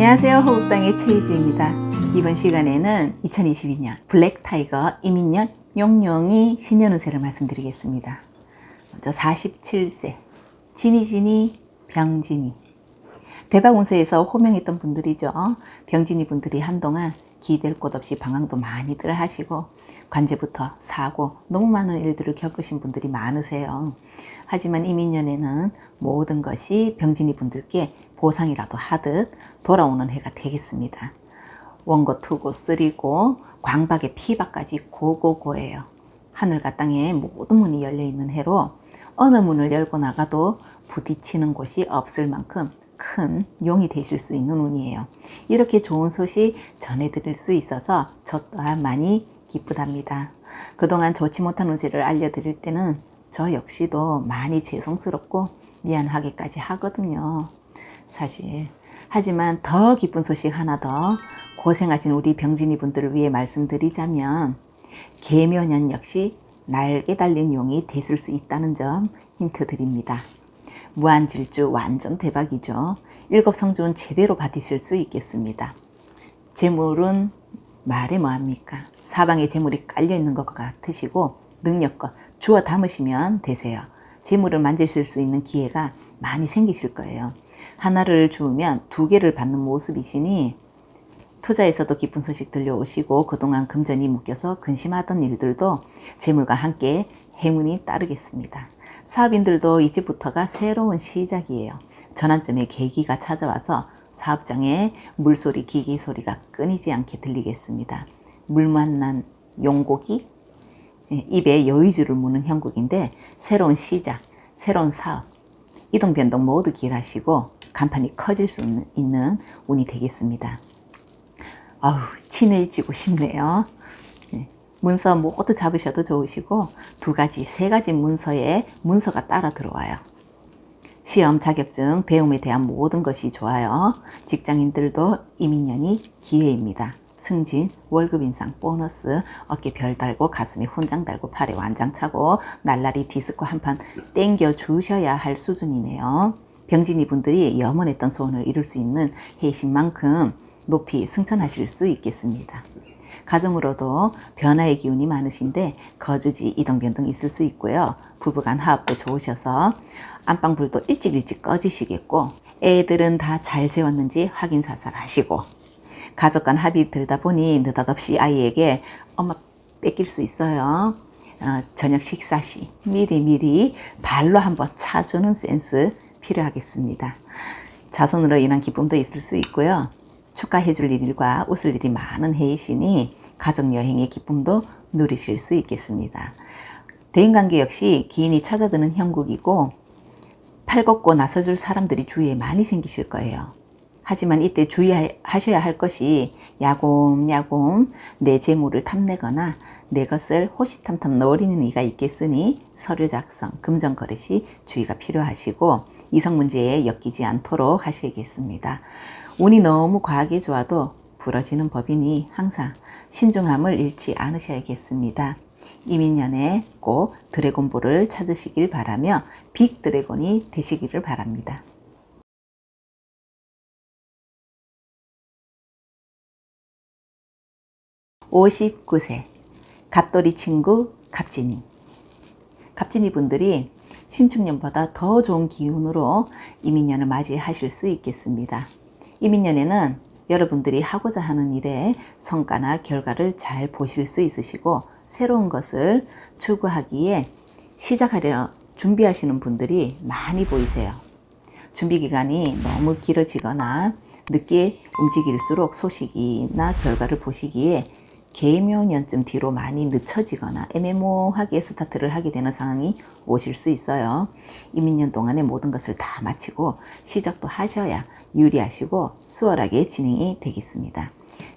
안녕하세요. 호국당의 최희주입니다. 이번 시간에는 2022년 블랙타이거 이민년 용용이 신년운세를 말씀드리겠습니다. 먼저 47세 진이진이 병진이 대박운세에서 호명했던 분들이죠. 병진이 분들이 한동안 기댈 곳 없이 방황도 많이들 하시고 관제부터 사고 너무 많은 일들을 겪으신 분들이 많으세요. 하지만 이민년에는 모든 것이 병진이 분들께 보상이라도 하듯 돌아오는 해가 되겠습니다. 원고, 투고, 쓰리고 광박의 피박까지 고고고예요. 하늘과 땅에 모든 문이 열려있는 해로 어느 문을 열고 나가도 부딪히는 곳이 없을 만큼 큰 용이 되실 수 있는 운이에요. 이렇게 좋은 소식 전해드릴 수 있어서 저 또한 많이 기쁘답니다. 그동안 좋지 못한 운세를 알려드릴 때는 저 역시도 많이 죄송스럽고 미안하기까지 하거든요. 사실. 하지만 더 기쁜 소식 하나 더 고생하신 우리 병진이 분들을 위해 말씀드리자면 계묘년 역시 날개 달린 용이 되실 수 있다는 점 힌트 드립니다. 무한질주 완전 대박이죠. 일곱성주는 제대로 받으실 수 있겠습니다. 재물은 말해 뭐합니까? 사방에 재물이 깔려있는 것 같으시고 능력껏 주워 담으시면 되세요. 재물을 만지실 수 있는 기회가 많이 생기실 거예요. 하나를 주우면 두 개를 받는 모습이시니 투자에서도 기쁜 소식 들려오시고 그동안 금전이 묶여서 근심하던 일들도 재물과 함께 행운이 따르겠습니다. 사업인들도 이제부터가 새로운 시작이에요. 전환점의 계기가 찾아와서 사업장에 물소리, 기계 소리가 끊이지 않게 들리겠습니다. 물 만난 용고기, 입에 여의주를 무는 형국인데 새로운 시작, 새로운 사업, 이동변동 모두 길하시고 간판이 커질 수 있는 운이 되겠습니다. 아우, 친해지고 싶네요. 문서 모두 잡으셔도 좋으시고 두 가지, 세 가지 문서에 문서가 따라 들어와요. 시험, 자격증, 배움에 대한 모든 것이 좋아요. 직장인들도 이민년이 기회입니다. 승진, 월급 인상, 보너스, 어깨 별 달고 가슴에 훈장 달고 팔에 완장 차고 날라리 디스코 한판 땡겨 주셔야 할 수준이네요. 병진이 분들이 염원했던 소원을 이룰 수 있는 해이신 만큼 높이 승천하실 수 있겠습니다. 가정으로도 변화의 기운이 많으신데 거주지 이동 변동 있을 수 있고요. 부부간 화합도 좋으셔서 안방불도 일찍 꺼지시겠고 애들은 다 잘 재웠는지 확인사살 하시고 가족 간 합의 들다 보니 느닷없이 아이에게 엄마 뺏길 수 있어요. 저녁 식사 시 미리 발로 한번 차주는 센스 필요하겠습니다. 자손으로 인한 기쁨도 있을 수 있고요. 축하해 줄 일과 웃을 일이 많은 해이시니 가족여행의 기쁨도 누리실 수 있겠습니다. 대인관계 역시 기인이 찾아드는 형국이고 팔 걷고 나서줄 사람들이 주위에 많이 생기실 거예요. 하지만 이때 주의하셔야 할 것이 야곱야곱 내 재물을 탐내거나 내 것을 호시탐탐 노리는 이가 있겠으니 서류 작성, 금전 거래시 주의가 필요하시고 이성 문제에 엮이지 않도록 하셔야겠습니다. 운이 너무 과하게 좋아도 부러지는 법이니 항상 신중함을 잃지 않으셔야겠습니다. 이민년에 꼭 드래곤볼을 찾으시길 바라며 빅 드래곤이 되시기를 바랍니다. 59세 갑돌이 친구 갑진이. 갑진이 분들이 신축년보다 더 좋은 기운으로 이민년을 맞이하실 수 있겠습니다. 이민년에는 여러분들이 하고자 하는 일에 성과나 결과를 잘 보실 수 있으시고 새로운 것을 추구하기에 시작하려 준비하시는 분들이 많이 보이세요. 준비 기간이 너무 길어지거나 늦게 움직일수록 소식이나 결과를 보시기에 계묘년쯤 뒤로 많이 늦춰지거나 애매모호하게 스타트를 하게 되는 상황이 오실 수 있어요. 이민년 동안에 모든 것을 다 마치고 시작도 하셔야 유리하시고 수월하게 진행이 되겠습니다.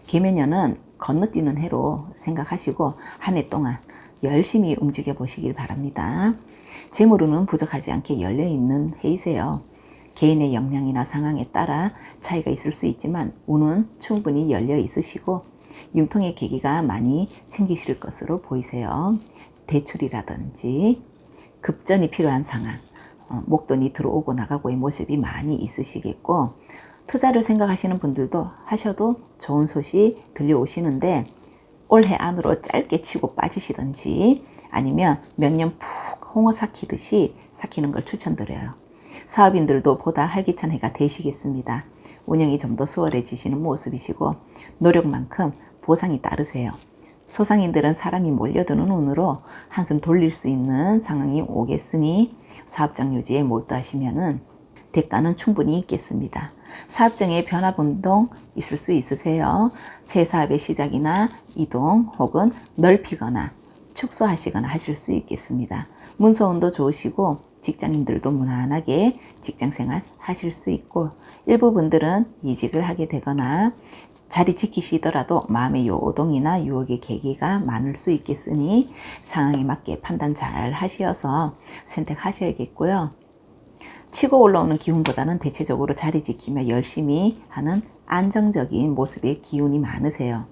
계묘년은 건너뛰는 해로 생각하시고 한 해 동안 열심히 움직여 보시길 바랍니다. 재물운은 부족하지 않게 열려있는 해이세요. 개인의 역량이나 상황에 따라 차이가 있을 수 있지만 운은 충분히 열려 있으시고 융통의 계기가 많이 생기실 것으로 보이세요. 대출이라든지 급전이 필요한 상황, 목돈이 들어오고 나가고의 모습이 많이 있으시겠고 투자를 생각하시는 분들도 하셔도 좋은 소식 들려오시는데 올해 안으로 짧게 치고 빠지시든지 아니면 몇 년 푹 홍어 삭히듯이 삭히는 걸 추천드려요. 사업인들도 보다 활기찬 해가 되시겠습니다. 운영이 좀 더 수월해지시는 모습이시고 노력만큼 보상이 따르세요. 소상인들은 사람이 몰려드는 운으로 한숨 돌릴 수 있는 상황이 오겠으니 사업장 유지에 몰두하시면은 대가는 충분히 있겠습니다. 사업장의 변화변동 있을 수 있으세요. 새 사업의 시작이나 이동 혹은 넓히거나 축소하시거나 하실 수 있겠습니다. 문서운도 좋으시고 직장인들도 무난하게 직장생활 하실 수 있고 일부 분들은 이직을 하게 되거나 자리 지키시더라도 마음의 요동이나 유혹의 계기가 많을 수 있겠으니 상황에 맞게 판단 잘 하셔서 선택하셔야겠고요. 치고 올라오는 기운보다는 대체적으로 자리 지키며 열심히 하는 안정적인 모습의 기운이 많으세요.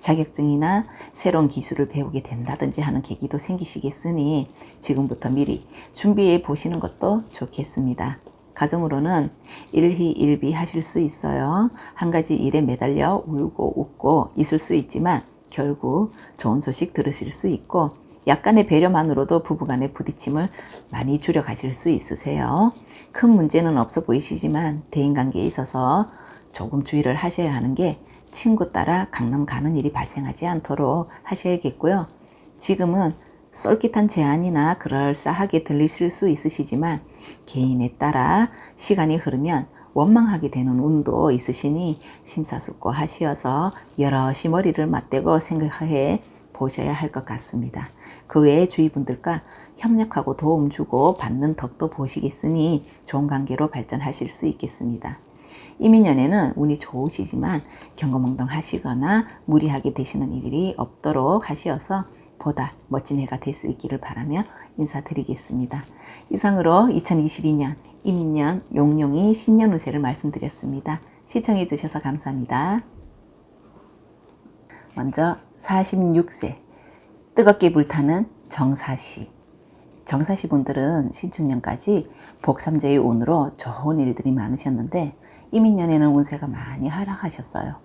자격증이나 새로운 기술을 배우게 된다든지 하는 계기도 생기시겠으니 지금부터 미리 준비해 보시는 것도 좋겠습니다. 가정으로는 일희일비 하실 수 있어요. 한 가지 일에 매달려 울고 웃고 있을 수 있지만 결국 좋은 소식 들으실 수 있고 약간의 배려만으로도 부부간의 부딪힘을 많이 줄여가실 수 있으세요. 큰 문제는 없어 보이시지만 대인관계에 있어서 조금 주의를 하셔야 하는 게 친구 따라 강남 가는 일이 발생하지 않도록 하셔야겠고요. 지금은 쏠깃한 제안이나 그럴싸하게 들리실 수 있으시지만 개인에 따라 시간이 흐르면 원망하게 되는 운도 있으시니 심사숙고하시어서 여럿이 머리를 맞대고 생각해 보셔야 할 것 같습니다. 그 외에 주위 분들과 협력하고 도움 주고 받는 덕도 보시겠으니 좋은 관계로 발전하실 수 있겠습니다. 이민년에는 운이 좋으시지만 경거망동하시거나 무리하게 되시는 일이 없도록 하시어서 보다 멋진 해가 될 수 있기를 바라며 인사드리겠습니다. 이상으로 2022년 이민년 용룡이 신년 운세를 말씀드렸습니다. 시청해 주셔서 감사합니다. 먼저 46세 뜨겁게 불타는 정사시. 정사시 분들은 신축년까지 복삼재의 운으로 좋은 일들이 많으셨는데 이민년에는 운세가 많이 하락하셨어요.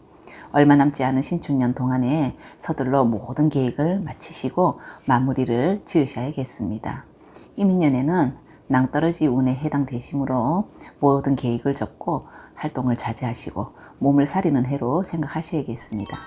얼마 남지 않은 신축년 동안에 서둘러 모든 계획을 마치시고 마무리를 지으셔야겠습니다. 이민년에는 낭떠러지 운에 해당되시므로 모든 계획을 접고 활동을 자제하시고 몸을 사리는 해로 생각하셔야겠습니다.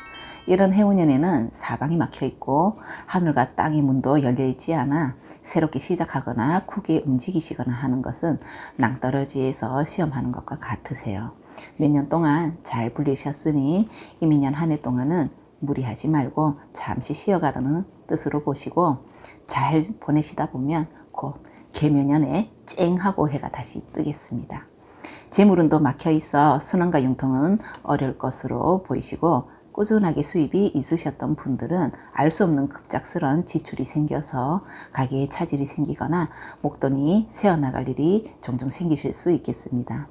이런 해운년에는 사방이 막혀 있고 하늘과 땅의 문도 열려 있지 않아 새롭게 시작하거나 크게 움직이시거나 하는 것은 낭떠러지에서 시험하는 것과 같으세요. 몇 년 동안 잘 불리셨으니 이민년 한 해 동안은 무리하지 말고 잠시 쉬어가라는 뜻으로 보시고 잘 보내시다 보면 곧 개묘년에 쨍하고 해가 다시 뜨겠습니다. 재물운도 막혀 있어 순환과 융통은 어려울 것으로 보이시고 꾸준하게 수입이 있으셨던 분들은 알 수 없는 급작스런 지출이 생겨서 가게에 차질이 생기거나 목돈이 새어나갈 일이 종종 생기실 수 있겠습니다.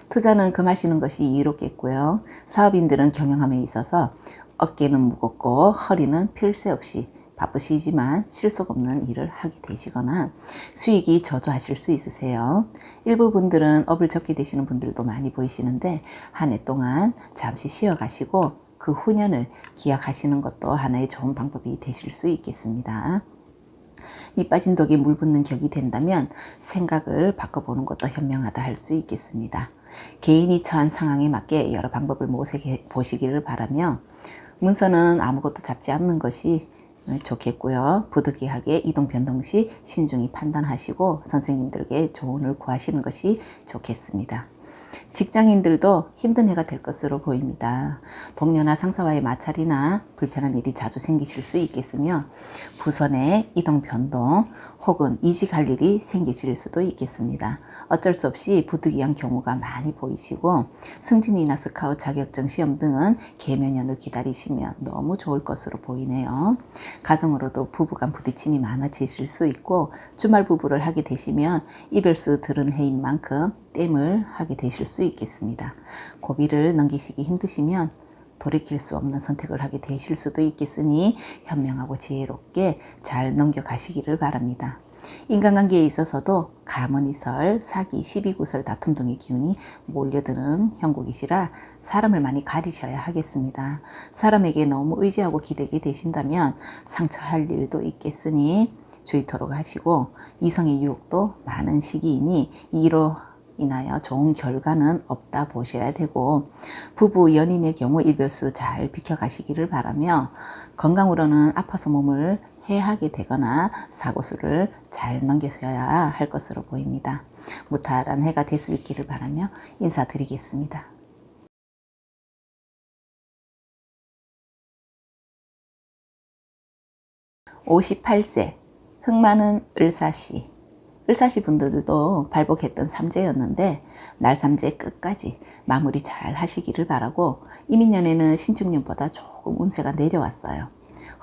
투자는 금하시는 것이 이롭겠고요. 사업인들은 경영함에 있어서 어깨는 무겁고 허리는 필 새 없이 바쁘시지만 실속 없는 일을 하게 되시거나 수익이 저조하실 수 있으세요. 일부 분들은 업을 접게 되시는 분들도 많이 보이시는데 한 해 동안 잠시 쉬어가시고 그 후년을 기약하시는 것도 하나의 좋은 방법이 되실 수 있겠습니다. 밑 빠진 독에 물 붓는 격이 된다면 생각을 바꿔보는 것도 현명하다 할 수 있겠습니다. 개인이 처한 상황에 맞게 여러 방법을 모색해 보시기를 바라며 문서는 아무것도 잡지 않는 것이 좋겠고요. 부득이하게 이동 변동 시 신중히 판단하시고 선생님들에게 조언을 구하시는 것이 좋겠습니다. 직장인들도 힘든 해가 될 것으로 보입니다. 동료나 상사와의 마찰이나 불편한 일이 자주 생기실 수 있겠으며 부서 내 이동 변동 혹은 이직할 일이 생기실 수도 있겠습니다. 어쩔 수 없이 부득이한 경우가 많이 보이시고 승진이나 스카웃 자격증 시험 등은 개면연을 기다리시면 너무 좋을 것으로 보이네요. 가정으로도 부부간 부딪힘이 많아지실 수 있고 주말 부부를 하게 되시면 이별수 들은 해인 만큼 땜을 하게 되실 수 있겠습니다. 고비를 넘기시기 힘드시면 돌이킬 수 없는 선택을 하게 되실 수도 있겠으니 현명하고 지혜롭게 잘 넘겨가시기를 바랍니다. 인간관계에 있어서도 가문이설, 사기, 시비구설, 다툼 등의 기운이 몰려드는 형국이시라 사람을 많이 가리셔야 하겠습니다. 사람에게 너무 의지하고 기대게 되신다면 상처할 일도 있겠으니 주의토록 하시고, 이성의 유혹도 많은 시기이니 이로 인하여 좋은 결과는 없다 보셔야 되고, 부부 연인의 경우 일별수 잘 비켜가시기를 바라며, 건강으로는 아파서 몸을 해하게 되거나 사고수를 잘 넘겨서야 할 것으로 보입니다. 무탈한 해가 될 수 있기를 바라며 인사드리겠습니다. 58세 흙 많은 을사시. 을사시 분들도 발복했던 삼재였는데 날삼재 끝까지 마무리 잘 하시기를 바라고, 이민년에는 신축년보다 조금 운세가 내려왔어요.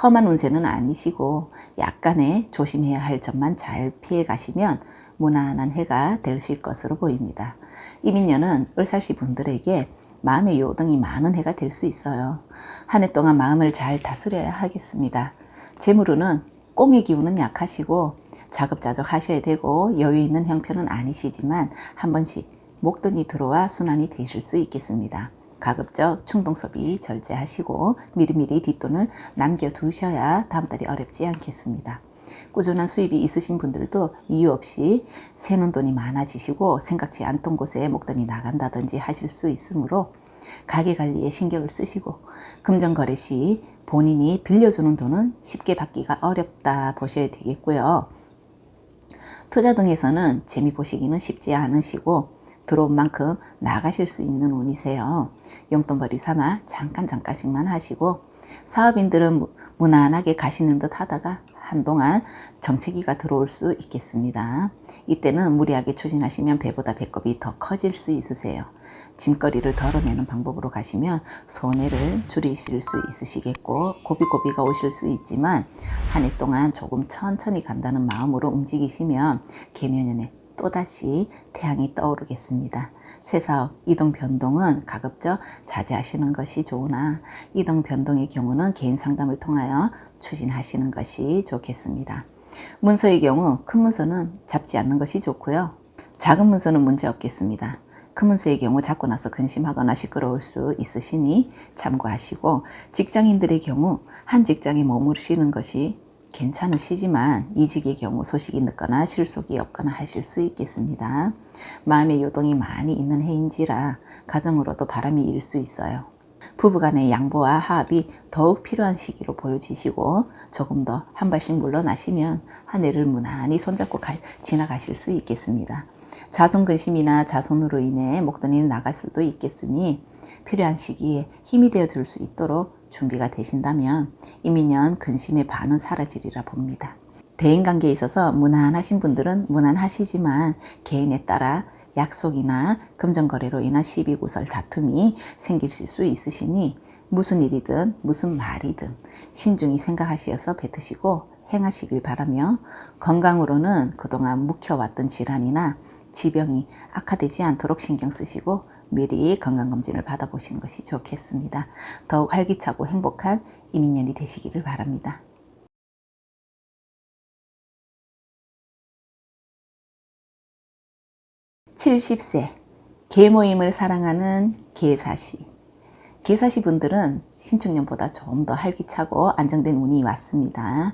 험한 운세는 아니시고 약간의 조심해야 할 점만 잘 피해 가시면 무난한 해가 되실 것으로 보입니다. 이민년은 을사시 분들에게 마음의 요동이 많은 해가 될 수 있어요. 한 해 동안 마음을 잘 다스려야 하겠습니다. 재물운은 꽁의 기운은 약하시고 자급자족 하셔야 되고 여유 있는 형편은 아니시지만 한 번씩 목돈이 들어와 순환이 되실 수 있겠습니다. 가급적 충동소비 절제하시고 미리미리 뒷돈을 남겨두셔야 다음 달이 어렵지 않겠습니다. 꾸준한 수입이 있으신 분들도 이유 없이 새는 돈이 많아지시고 생각지 않던 곳에 목돈이 나간다든지 하실 수 있으므로 가게 관리에 신경을 쓰시고, 금전거래 시 본인이 빌려주는 돈은 쉽게 받기가 어렵다 보셔야 되겠고요. 투자 등에서는 재미 보시기는 쉽지 않으시고 들어온 만큼 나가실 수 있는 운이세요. 용돈벌이 삼아 잠깐씩만 하시고, 사업인들은 무난하게 가시는 듯 하다가 한동안 정체기가 들어올 수 있겠습니다. 이때는 무리하게 추진하시면 배보다 배꼽이 더 커질 수 있으세요. 짐거리를 덜어내는 방법으로 가시면 손해를 줄이실 수 있으시겠고, 고비고비가 오실 수 있지만 한 해 동안 조금 천천히 간다는 마음으로 움직이시면 계묘년에 또다시 태양이 떠오르겠습니다. 새사업, 이동 변동은 가급적 자제하시는 것이 좋으나 이동 변동의 경우는 개인 상담을 통하여 추진하시는 것이 좋겠습니다. 문서의 경우 큰 문서는 잡지 않는 것이 좋고요. 작은 문서는 문제 없겠습니다. 큰 문서의 경우 잡고 나서 근심하거나 시끄러울 수 있으시니 참고하시고, 직장인들의 경우 한 직장에 머무르시는 것이 괜찮으시지만 이직의 경우 소식이 늦거나 실속이 없거나 하실 수 있겠습니다. 마음의 요동이 많이 있는 해인지라 가정으로도 바람이 일 수 있어요. 부부간의 양보와 화합이 더욱 필요한 시기로 보여지시고, 조금 더 한 발씩 물러나시면 한 해를 무난히 손잡고 지나가실 수 있겠습니다. 자손 근심이나 자손으로 인해 목돈이 나갈 수도 있겠으니 필요한 시기에 힘이 되어 줄 수 있도록 준비가 되신다면 이민년 근심의 반은 사라지리라 봅니다. 대인관계에 있어서 무난하신 분들은 무난하시지만 개인에 따라 약속이나 금전거래로 인한 시비구설 다툼이 생기실 수 있으시니 무슨 일이든 무슨 말이든 신중히 생각하시어서 뱉으시고 행하시길 바라며, 건강으로는 그동안 묵혀왔던 질환이나 지병이 악화되지 않도록 신경 쓰시고 미리 건강검진을 받아보시는 것이 좋겠습니다. 더욱 활기차고 행복한 이민년이 되시기를 바랍니다. 70세 계모임을 사랑하는 계사시. 계사시 분들은 신축년보다 좀 더 활기차고 안정된 운이 왔습니다.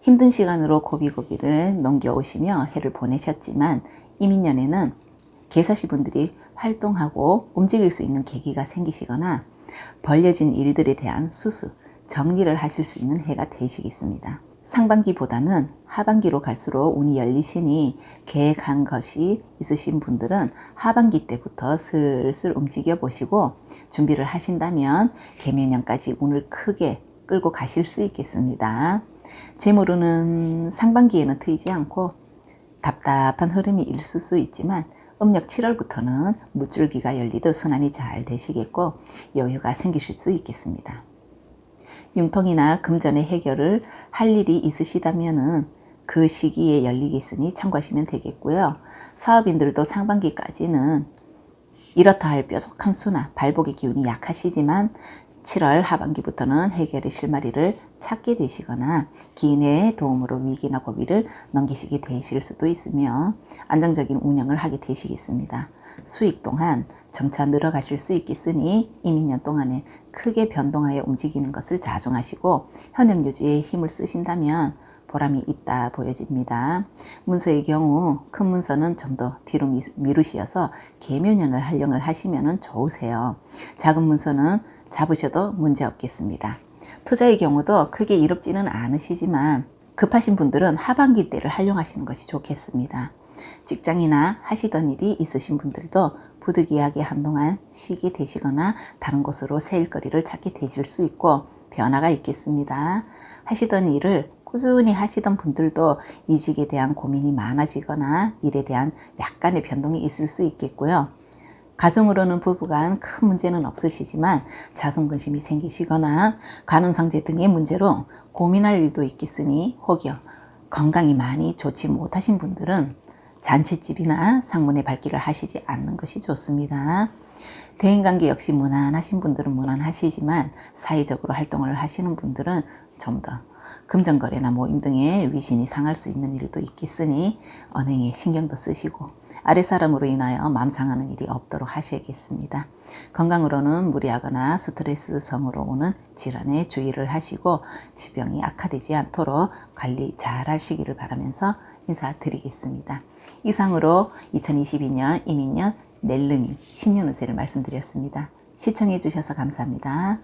힘든 시간으로 고비고비를 넘겨오시며 해를 보내셨지만 이민년에는 계사시 분들이 활동하고 움직일 수 있는 계기가 생기시거나 벌려진 일들에 대한 수습, 정리를 하실 수 있는 해가 되시겠습니다. 상반기보다는 하반기로 갈수록 운이 열리시니 계획한 것이 있으신 분들은 하반기 때부터 슬슬 움직여 보시고 준비를 하신다면 계묘년까지 운을 크게 끌고 가실 수 있겠습니다. 재물운은 상반기에는 트이지 않고 답답한 흐름이 있을 수 있지만 음력 7월부터는 무줄기가 열리듯 순환이 잘 되시겠고 여유가 생기실 수 있겠습니다. 융통이나 금전의 해결을 할 일이 있으시다면 그 시기에 열리겠으니 참고하시면 되겠고요. 사업인들도 상반기까지는 이렇다 할 뾰족한 수나 발복의 기운이 약하시지만 7월 하반기부터는 해결의 실마리를 찾게 되시거나 기인의 도움으로 위기나 고비를 넘기시게 되실 수도 있으며 안정적인 운영을 하게 되시겠습니다. 수익 또한 점차 늘어가실 수 있겠으니 이민년 동안에 크게 변동하여 움직이는 것을 자중하시고 현금 유지에 힘을 쓰신다면 보람이 있다 보여집니다. 문서의 경우 큰 문서는 좀 더 뒤로 미루시어서 계묘년을 활용을 하시면 좋으세요. 작은 문서는 잡으셔도 문제 없겠습니다. 투자의 경우도 크게 이롭지는 않으시지만 급하신 분들은 하반기 때를 활용하시는 것이 좋겠습니다. 직장이나 하시던 일이 있으신 분들도 부득이하게 한동안 쉬게 되시거나 다른 곳으로 새 일거리를 찾게 되실 수 있고 변화가 있겠습니다. 하시던 일을 꾸준히 하시던 분들도 이직에 대한 고민이 많아지거나 일에 대한 약간의 변동이 있을 수 있겠고요. 가정으로는 부부간 큰 문제는 없으시지만 자손근심이 생기시거나 간음상제 등의 문제로 고민할 일도 있겠으니 혹여 건강이 많이 좋지 못하신 분들은 잔칫집이나 상문에 발길을 하시지 않는 것이 좋습니다. 대인관계 역시 무난하신 분들은 무난하시지만 사회적으로 활동을 하시는 분들은 좀 더 금전거래나 모임 등의 위신이 상할 수 있는 일도 있겠으니 언행에 신경도 쓰시고 아랫사람으로 인하여 마음 상하는 일이 없도록 하셔야겠습니다. 건강으로는 무리하거나 스트레스성으로 오는 질환에 주의를 하시고 질병이 악화되지 않도록 관리 잘 하시기를 바라면서 인사드리겠습니다. 이상으로 2022년 이민년 넬름이 신년운세를 말씀드렸습니다. 시청해 주셔서 감사합니다.